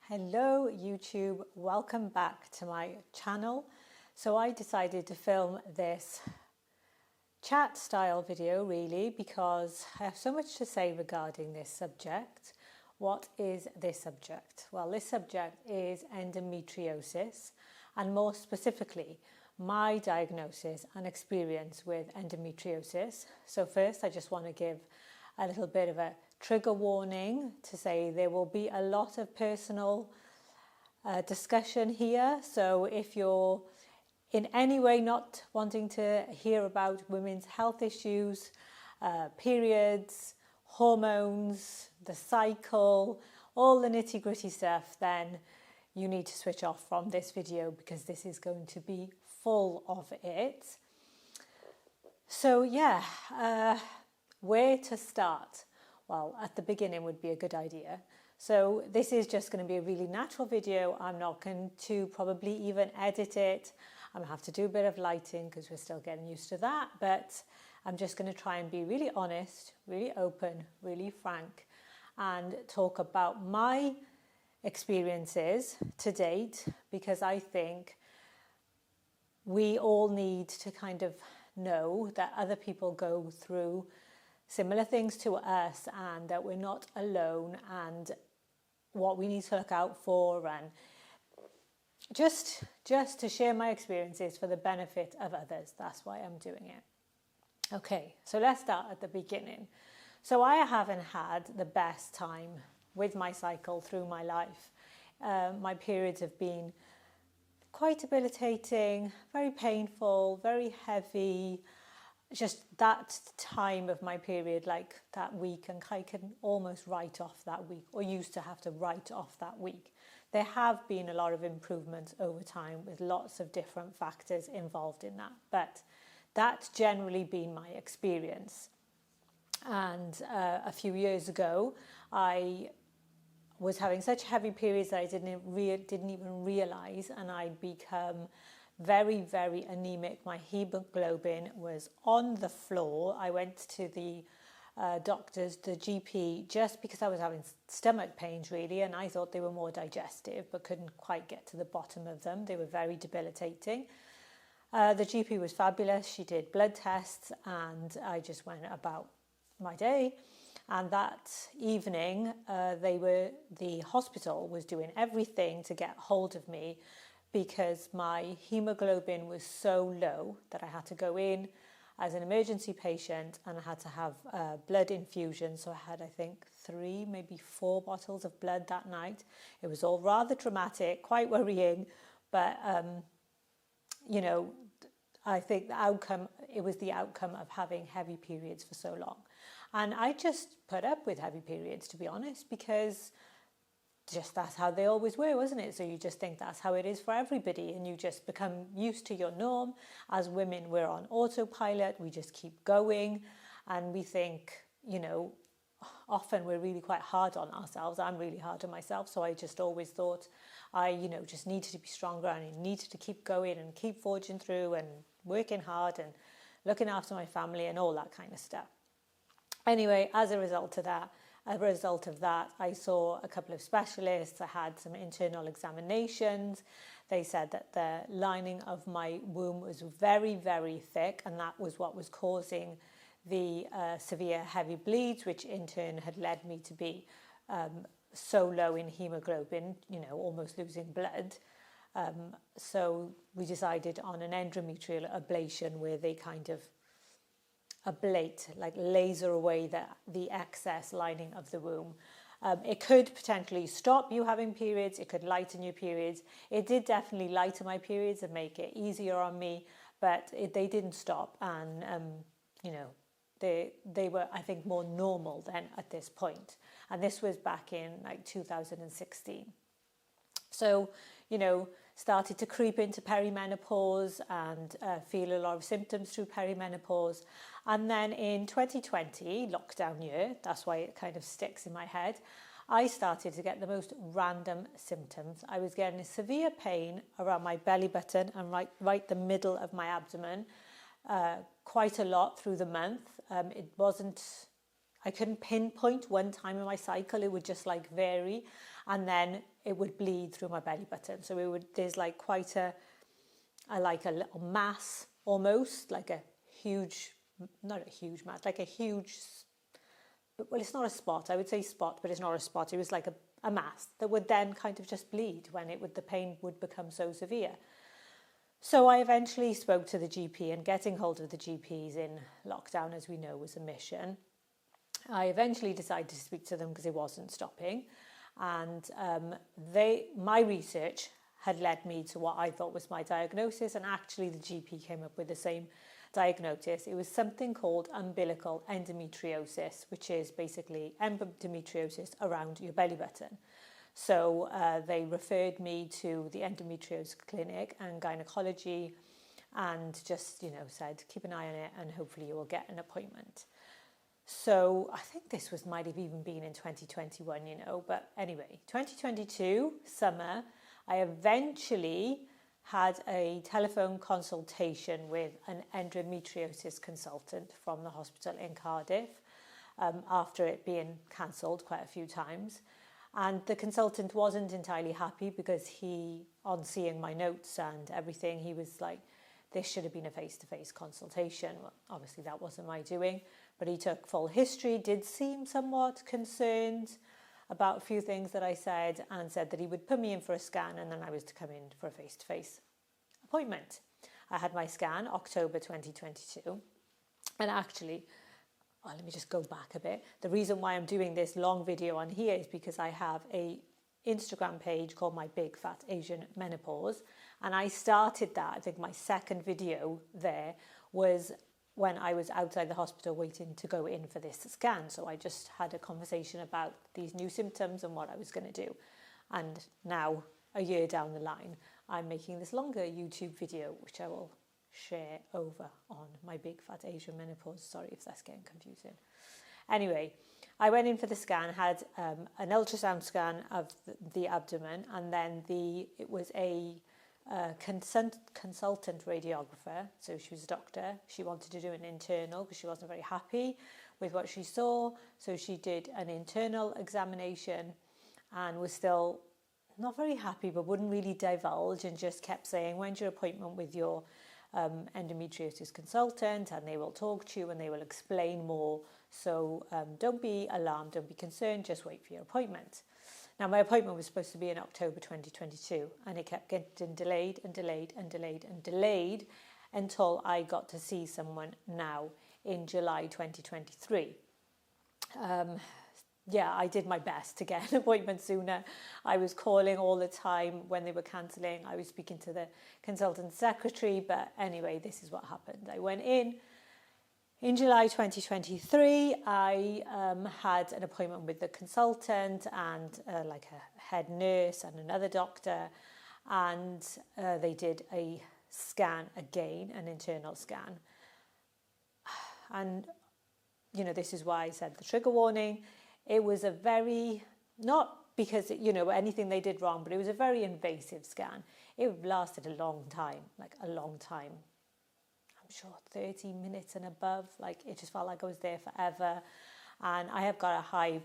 Hello YouTube, welcome back to my channel. So I decided to film this chat style video really because I have so much to say regarding this subject. What is this subject? Well, this subject is endometriosis, and more specifically my diagnosis and experience with endometriosis. So first I just want to give a little bit of a trigger warning to say there will be a lot of personal discussion here. So if you're in any way not wanting to hear about women's health issues, periods, hormones, the cycle, all the nitty-gritty stuff, then you need to switch off from this video because this is going to be full of it. So yeah, where to start? Well, at the beginning would be a good idea. So this is just going to be a really natural video. I'm not going to probably even edit it. I'm going to have to do a bit of lighting because we're still getting used to that. But I'm just going to try and be really honest, really open, really frank, and talk about my experiences to date, because I think we all need to kind of know that other people go through similar things to us and that we're not alone, and what we need to look out for, and just to share my experiences for the benefit of others. That's why I'm doing it. Okay, so let's start at the beginning. So I haven't had the best time with my cycle through my life. My periods have been quite debilitating, very painful, very heavy. Just that time of my period, like that week, and I can almost write off that week, or used to have to write off that week. There have been a lot of improvements over time with lots of different factors involved in that, but that's generally been my experience. And a few years ago, I was having such heavy periods that I didn't even realize, and I'd become very, very anemic. My hemoglobin was on the floor. I went to the doctors, the GP, just because I was having stomach pains really, and I thought they were more digestive, but couldn't quite get to the bottom of them. They were very debilitating. The GP was fabulous. She did blood tests, and I just went about my day. And that evening, the hospital was doing everything to get hold of me, because my hemoglobin was so low that I had to go in as an emergency patient, and I had to have blood infusion. So I had, I think, 3, maybe 4 bottles of blood that night. It was all rather dramatic, quite worrying, but you know, I think it was the outcome of having heavy periods for so long. And I just put up with heavy periods, to be honest, because just that's how they always were, wasn't it? So you just think that's how it is for everybody, and you just become used to your norm. As women, we're on autopilot, we just keep going, and we think, you know, often we're really quite hard on ourselves. I'm really hard on myself, so I just always thought I, you know, just needed to be stronger, and I needed to keep going and keep forging through and working hard and looking after my family and all that kind of stuff. Anyway, as a result of that, I saw a couple of specialists. I had some internal examinations. They said that the lining of my womb was very, very thick, and that was what was causing the severe heavy bleeds, which in turn had led me to be so low in hemoglobin, you know, almost losing blood. So we decided on an endometrial ablation, where they kind of ablate, like laser away the excess lining of the womb. It could potentially stop you having periods. It could lighten your periods. It did definitely lighten my periods and make it easier on me, but they didn't stop. And, you know, they were, I think, more normal then at this point. And this was back in like 2016. So, you know, started to creep into perimenopause and feel a lot of symptoms through perimenopause. And then in 2020, lockdown year, that's why it kind of sticks in my head, I started to get the most random symptoms. I was getting a severe pain around my belly button and right the middle of my abdomen, quite a lot through the month. I couldn't pinpoint one time in my cycle. It would just like vary, and then it would bleed through my belly button. So there's like quite a little mass, almost like a huge, not a huge mass, like a huge, well, it's not a spot. I would say spot, but it's not a spot. It was like a mass that would then kind of just bleed when the pain would become so severe. So I eventually spoke to the GP, and getting hold of the GPs in lockdown, as we know, was a mission. I eventually decided to speak to them because it wasn't stopping, and my research had led me to what I thought was my diagnosis, and actually the GP came up with the same diagnosis. It was something called umbilical endometriosis, which is basically endometriosis around your belly button. So they referred me to the endometriosis clinic and gynecology, and just, said, keep an eye on it and hopefully you will get an appointment. So I think this might have even been in 2021, but anyway, 2022 summer, I eventually had a telephone consultation with an endometriosis consultant from the hospital in Cardiff, after it being cancelled quite a few times. And the consultant wasn't entirely happy because on seeing my notes and everything, he was like, this should have been a face-to-face consultation. Well, obviously that wasn't my doing, but he took full history, did seem somewhat concerned about a few things that I said, and said that he would put me in for a scan and then I was to come in for a face-to-face appointment. I had my scan October 2022, and actually, let me just go back a bit. The reason why I'm doing this long video on here is because I have a Instagram page called My Big Fat Asian Menopause, and I started that, I think my second video there was when I was outside the hospital waiting to go in for this scan. So I just had a conversation about these new symptoms and what I was going to do. And now, a year down the line, I'm making this longer YouTube video, which I will share over on My Big Fat Asian Menopause. Sorry if that's getting confusing. Anyway, I went in for the scan, had an ultrasound scan of the abdomen, and then it was a consultant radiographer. So she was a doctor. She wanted to do an internal because she wasn't very happy with what she saw. So she did an internal examination and was still not very happy, but wouldn't really divulge, and just kept saying, when's your appointment with your endometriosis consultant, and they will talk to you and they will explain more. So don't be alarmed, don't be concerned, just wait for your appointment. Now, my appointment was supposed to be in October 2022, and it kept getting delayed and delayed and delayed and delayed until I got to see someone now in July 2023. I did my best to get an appointment sooner. I was calling all the time when they were cancelling. I was speaking to the consultant secretary, but anyway, this is what happened. I went in July 2023, I had an appointment with the consultant and like a head nurse and another doctor, and they did a scan again, an internal scan. And, this is why I said the trigger warning. It was a very, not because, anything they did wrong, but it was a very invasive scan. It lasted a long time, I'm sure 30 minutes and above. Like, it just felt like I was there forever. And I have got a high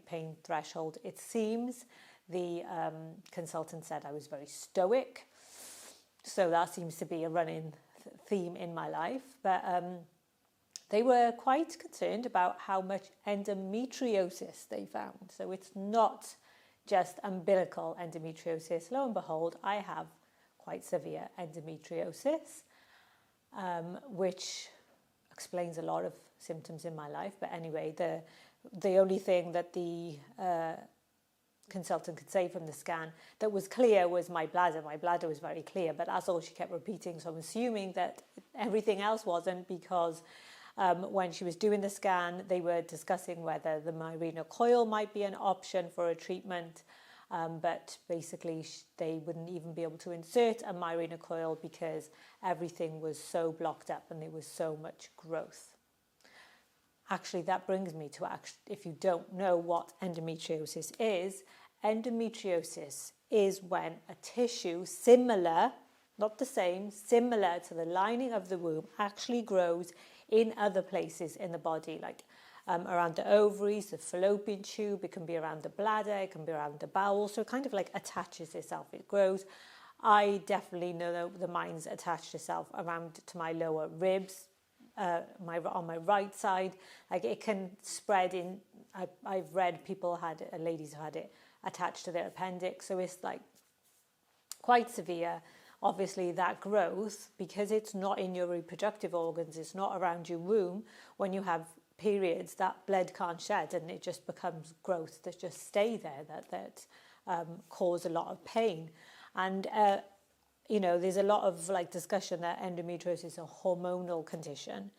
pain threshold. It seems the consultant said I was very stoic. So that seems to be a running theme in my life. But they were quite concerned about how much endometriosis they found. So it's not just umbilical endometriosis. Lo and behold, I have quite severe endometriosis, which explains a lot of symptoms in my life. But anyway, the only thing that the consultant could say from the scan that was clear was my bladder. My bladder was very clear, but that's all she kept repeating. So I'm assuming that everything else wasn't, because when she was doing the scan, they were discussing whether the Mirena coil might be an option for a treatment. But basically they wouldn't even be able to insert a Mirena coil because everything was so blocked up and there was so much growth. Actually, that brings me to, if you don't know what endometriosis is when a tissue similar, not the same, similar to the lining of the womb actually grows in other places in the body, like around the ovaries, the fallopian tube. It can be around the bladder. It can be around the bowel. So it kind of like attaches itself. It grows. I definitely know that mine's attached itself around to my lower ribs, on my right side. Like it can spread in. I've read people had it, ladies who had it attached to their appendix. So it's like quite severe. Obviously that growth, because it's not in your reproductive organs, it's not around your womb, when you have periods, that blood can't shed and it just becomes growth that just stay there, that cause a lot of pain. And there's a lot of like discussion that endometriosis is a hormonal condition.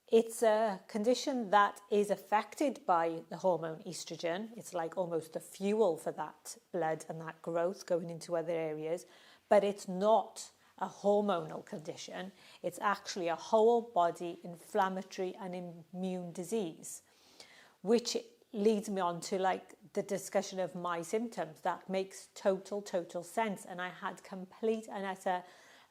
It's a condition that is affected by the hormone estrogen. It's like almost the fuel for that blood and that growth going into other areas. But it's not a hormonal condition. It's actually a whole body inflammatory and immune disease, which leads me on to like the discussion of my symptoms. That makes total sense. And I had complete and utter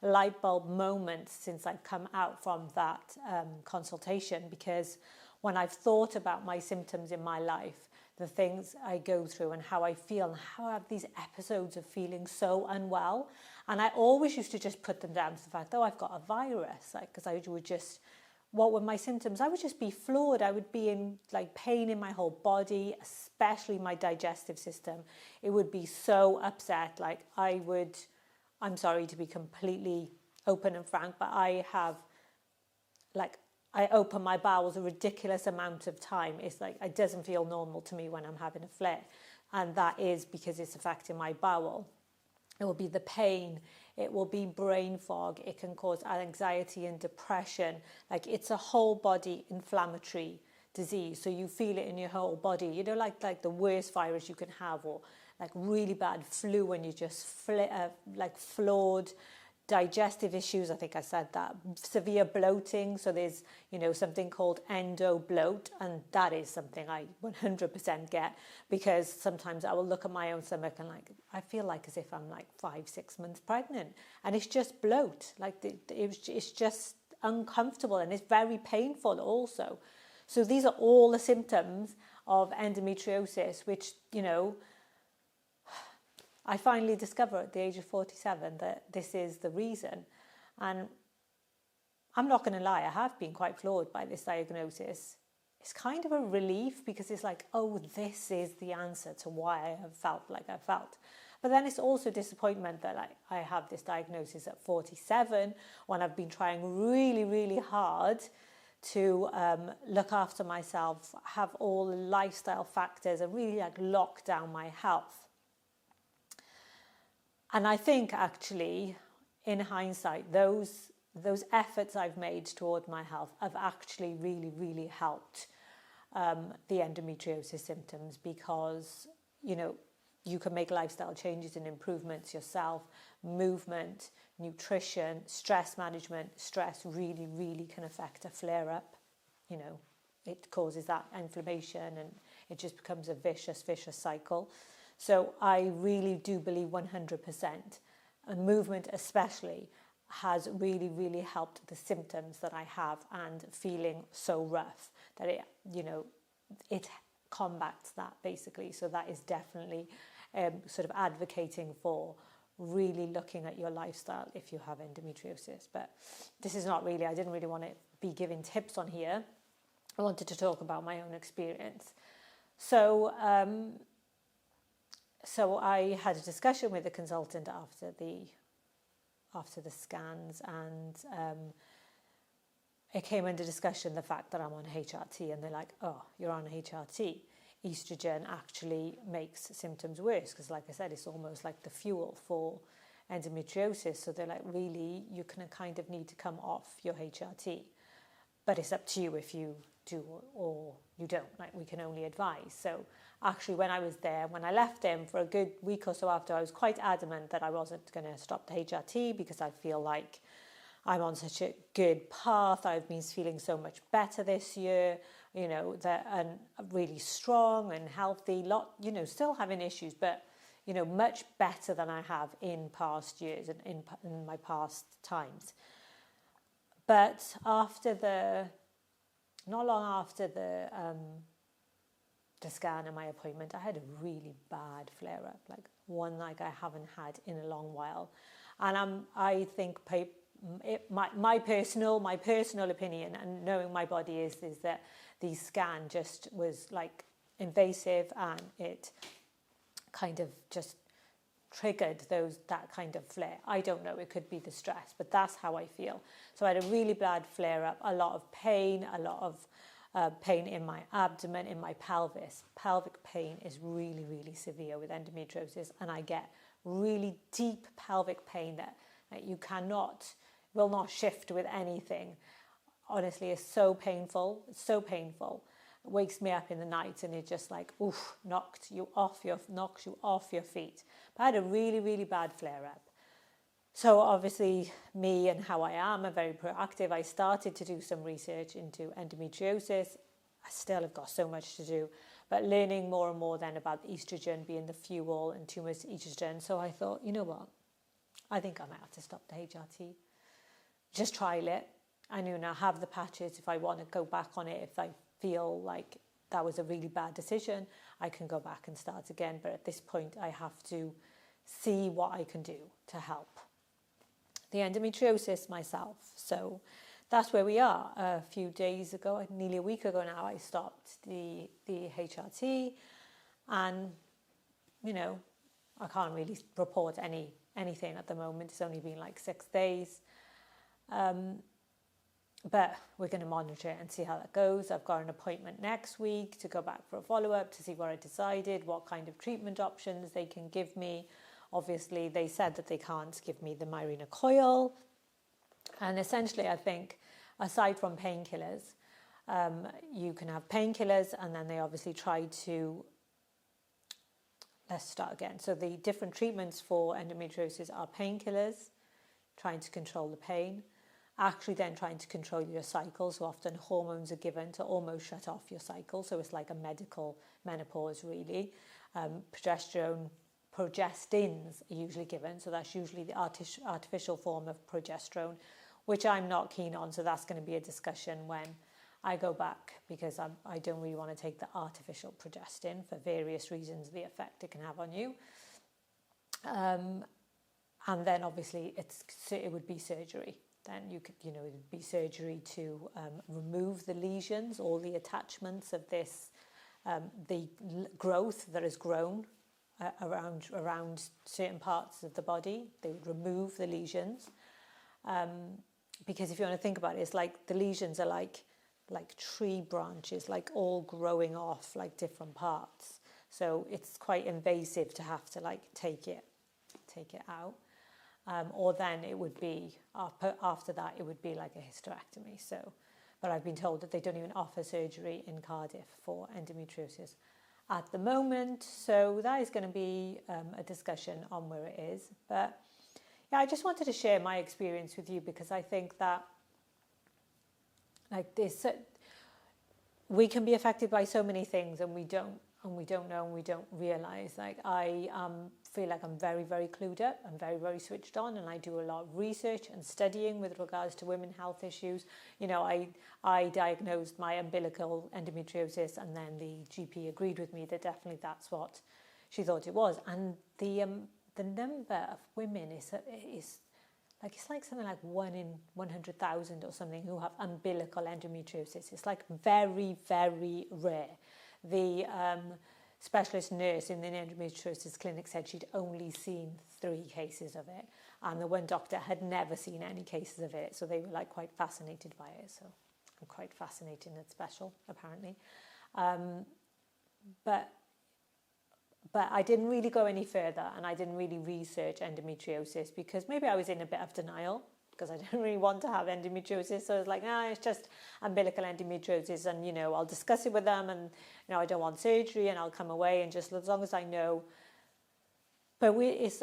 light bulb moment since I've come out from that consultation, because when I've thought about my symptoms in my life, the things I go through and how I feel and how I have these episodes of feeling so unwell, and I always used to just put them down to the fact, oh, I've got a virus, like, because I would just, what were my symptoms? I would just be floored. I would be in like pain in my whole body, especially my digestive system. It would be so upset. Like I'm sorry to be completely open and frank, but I open my bowels a ridiculous amount of time. It's like, it doesn't feel normal to me when I'm having a flare. And that is because it's affecting my bowel. It will be the pain. It will be brain fog. It can cause anxiety and depression. Like it's a whole body inflammatory disease. So you feel it in your whole body, like the worst virus you can have, or like really bad flu when you just floored, digestive issues. I think I said that. Severe bloating. So there's, something called endo bloat. And that is something I 100% get, because sometimes I will look at my own stomach and like, I feel like as if I'm like 5-6 months pregnant, and it's just bloat. Like it's just uncomfortable, and it's very painful also. So these are all the symptoms of endometriosis, which, I finally discovered at the age of 47 that this is the reason. And I'm not going to lie, I have been quite floored by this diagnosis. It's kind of a relief, because it's like, oh, this is the answer to why I have felt like I felt. But then it's also disappointment that I have this diagnosis at 47, when I've been trying really, really hard to look after myself, have all the lifestyle factors, and really lock down my health. And I think actually, in hindsight, those efforts I've made toward my health have actually really, really helped the endometriosis symptoms, because, you can make lifestyle changes and improvements yourself, movement, nutrition, stress management. Stress really, really can affect a flare-up. It causes that inflammation, and it just becomes a vicious cycle. So I really do believe 100%, and movement especially has really, really helped the symptoms that I have, and feeling so rough that it combats that basically. So that is definitely sort of advocating for really looking at your lifestyle if you have endometriosis. But this is not really, I didn't really want to be giving tips on here. I wanted to talk about my own experience. So I had a discussion with the consultant after the scans, and it came under discussion the fact that I'm on HRT, and they're like, oh, you're on HRT. Estrogen actually makes symptoms worse, because like I said, it's almost like the fuel for endometriosis. So they're like, really, you can kind of need to come off your HRT, but it's up to you if you do or you don't. Like, we can only advise. So actually, when I left him for a good week or so after, I was quite adamant that I wasn't going to stop the HRT, because I feel like I'm on such a good path. I've been feeling so much better this year, and really strong and healthy. Still having issues, but much better than I have in past years and in my past times. But after the not long after the scan and my appointment, I had a really bad flare-up, like one like I haven't had in a long while. And I think my personal opinion, and knowing my body, is that the scan just was like invasive, and it kind of just triggered that kind of flare. I don't know, it could be the stress, but that's how I feel. So I had a really bad flare-up, a lot of pain, a lot of pain in my abdomen, in my pelvis. Pelvic pain is really, really severe with endometriosis, and I get really deep pelvic pain that you will not shift with anything. Honestly, it's so painful. It's so painful. It wakes me up in the night, and it just like, oof, knocks you off your feet. But I had a really, really bad flare-up. So obviously, me and how I am, I'm very proactive. I started to do some research into endometriosis. I still have got so much to do, but learning more and more then about estrogen being the fuel and too much estrogen. So I thought, you know what? I think I might have to stop the HRT. Just trial it. I knew now have the patches. If I want to go back on it, if I feel like that was a really bad decision, I can go back and start again. But at this point, I have to see what I can do to help the endometriosis myself. So that's where we are. A few days ago, nearly a week ago now, I stopped the HRT, and I can't really report anything at the moment. It's only been like 6 days, but we're going to monitor it and see how that goes. I've got an appointment next week to go back for a follow-up to see what I decided, what kind of treatment options they can give me. Obviously, they said that they can't give me the Mirena coil. And essentially, I think, aside from painkillers, you can have painkillers, and then they obviously try to... Let's start again. So the different treatments for endometriosis are painkillers, trying to control the pain, actually then trying to control your cycle. So often hormones are given to almost shut off your cycle. So it's like a medical menopause, really. Progestins are usually given, so that's usually the artificial form of progesterone, which I'm not keen on. So that's going to be a discussion when I go back, because I don't really want to take the artificial progestin for various reasons, the effect it can have on you. And then obviously it would be surgery. Then it would be surgery to remove the lesions, all the attachments of this, the growth that has grown around certain parts of the body. They would remove the lesions, because if you want to think about it, it's like the lesions are like tree branches, like all growing off like different parts. So it's quite invasive to have to like take it out, or then it would be after that it would be like a hysterectomy. So, but I've been told that they don't even offer surgery in Cardiff for endometriosis at the moment. So that is going to be a discussion on where it is. But yeah, I just wanted to share my experience with you, because I think that like this, we can be affected by so many things, and we don't know, and we don't realize. Like I feel like I'm very, very clued up. I'm very, very switched on, and I do a lot of research and studying with regards to women health issues. I diagnosed my umbilical endometriosis, and then the GP agreed with me that definitely that's what she thought it was. And the number of women is like, it's like something like 1 in 100,000 or something who have umbilical endometriosis. It's like very, very rare. The specialist nurse in the endometriosis clinic said she'd only seen 3 cases of it, and the one doctor had never seen any cases of it. So they were like quite fascinated by it. So I'm quite fascinating and special, apparently. But I didn't really go any further, and I didn't really research endometriosis, because maybe I was in a bit of denial, because I didn't really want to have endometriosis. So I was like, it's just umbilical endometriosis, and I'll discuss it with them, and I don't want surgery, and I'll come away, and just as long as I know. But it's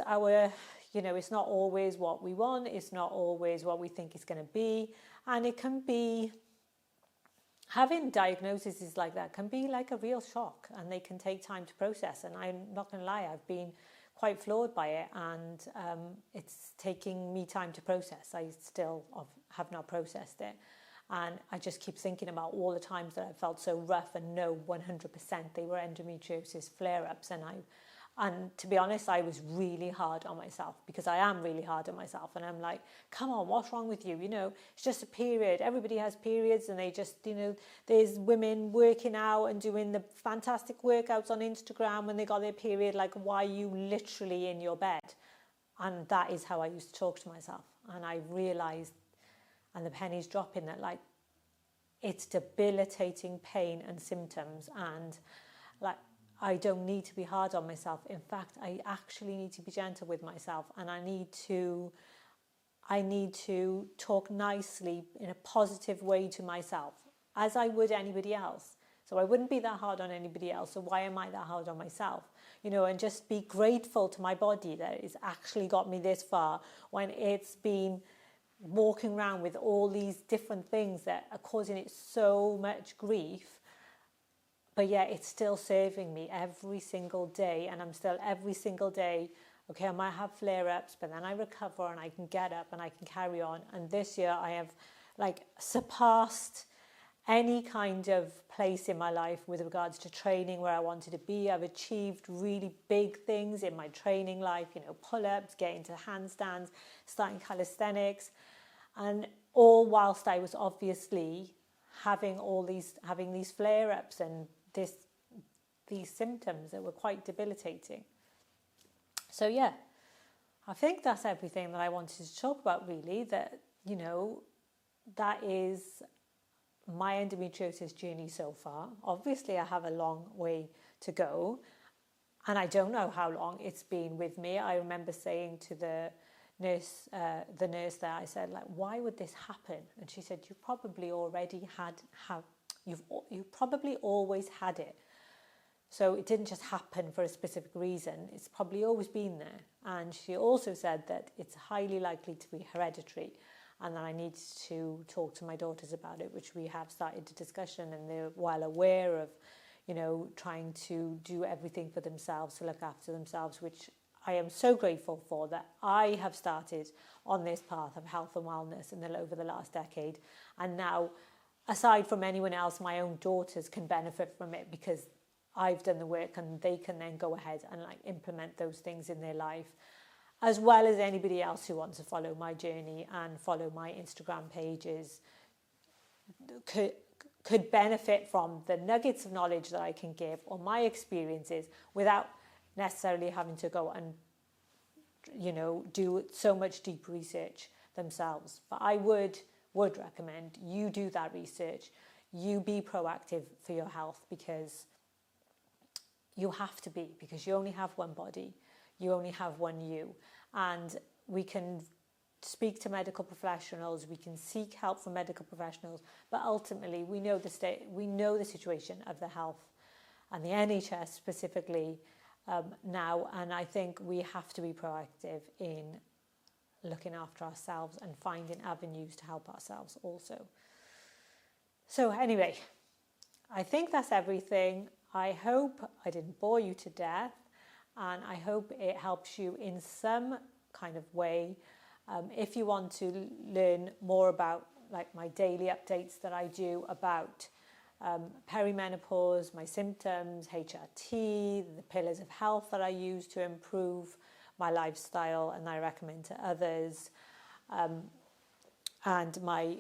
not always what we want. It's not always what we think it's going to be, and it can be. Having diagnoses like that can be like a real shock, and they can take time to process. And I'm not going to lie, I've been quite floored by it, and it's taking me time to process. I still have not processed it. And I just keep thinking about all the times that I felt so rough and know 100% they were endometriosis flare-ups. And to be honest, I was really hard on myself, because I am really hard on myself. And I'm like, come on, what's wrong with you? You know, it's just a period. Everybody has periods, and they just, you know, there's women working out and doing the fantastic workouts on Instagram when they got their period. Like, why are you literally in your bed? And that is how I used to talk to myself. And I realised, and the pennies dropping, that like, it's debilitating pain and symptoms, and like, I don't need to be hard on myself. In fact, I actually need to be gentle with myself, and I need to talk nicely in a positive way to myself, as I would anybody else. So I wouldn't be that hard on anybody else. So why am I that hard on myself? You know, and just be grateful to my body that it's actually got me this far, when it's been walking around with all these different things that are causing it so much grief. But yeah, it's still serving me every single day. And I'm still every single day, okay, I might have flare-ups, but then I recover and I can get up and I can carry on. And this year I have like surpassed any kind of place in my life with regards to training where I wanted to be. I've achieved really big things in my training life, you know, pull-ups, getting to handstands, starting calisthenics, and all whilst I was obviously having these flare-ups and these symptoms that were quite debilitating. So yeah, I think that's everything that I wanted to talk about, really. That, you know, that is my endometriosis journey so far. Obviously, I have a long way to go, and I don't know how long it's been with me. I remember saying to the nurse there, I said, like, why would this happen? And she said, you probably already you've probably always had it. So it didn't just happen for a specific reason. It's probably always been there. And she also said that it's highly likely to be hereditary, and that I need to talk to my daughters about it, which we have started the discussion, and they're well aware of, you know, trying to do everything for themselves, to look after themselves, which I am so grateful for, that I have started on this path of health and wellness over the last decade. And now, aside from anyone else, my own daughters can benefit from it, because I've done the work, and they can then go ahead and like implement those things in their life, as well as anybody else who wants to follow my journey and follow my Instagram pages could benefit from the nuggets of knowledge that I can give, or my experiences, without necessarily having to go and, you know, do so much deep research themselves. But I would recommend you do that research. You be proactive for your health, because you have to be, because you only have one body, you only have one you. And we can speak to medical professionals, we can seek help from medical professionals, but ultimately we know the situation of the health and the NHS specifically now. And I think we have to be proactive in looking after ourselves and finding avenues to help ourselves also. So anyway, I think that's everything. I hope I didn't bore you to death, and I hope it helps you in some kind of way. If you want to learn more about like my daily updates that I do about perimenopause, my symptoms, HRT, the pillars of health that I use to improve my lifestyle and I recommend to others, and my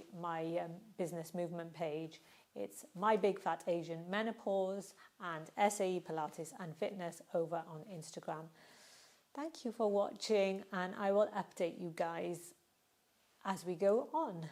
business movement page, it's My Big Fat Asian Menopause and SAE Pilates and Fitness over on Instagram. Thank you for watching, and I will update you guys as we go on.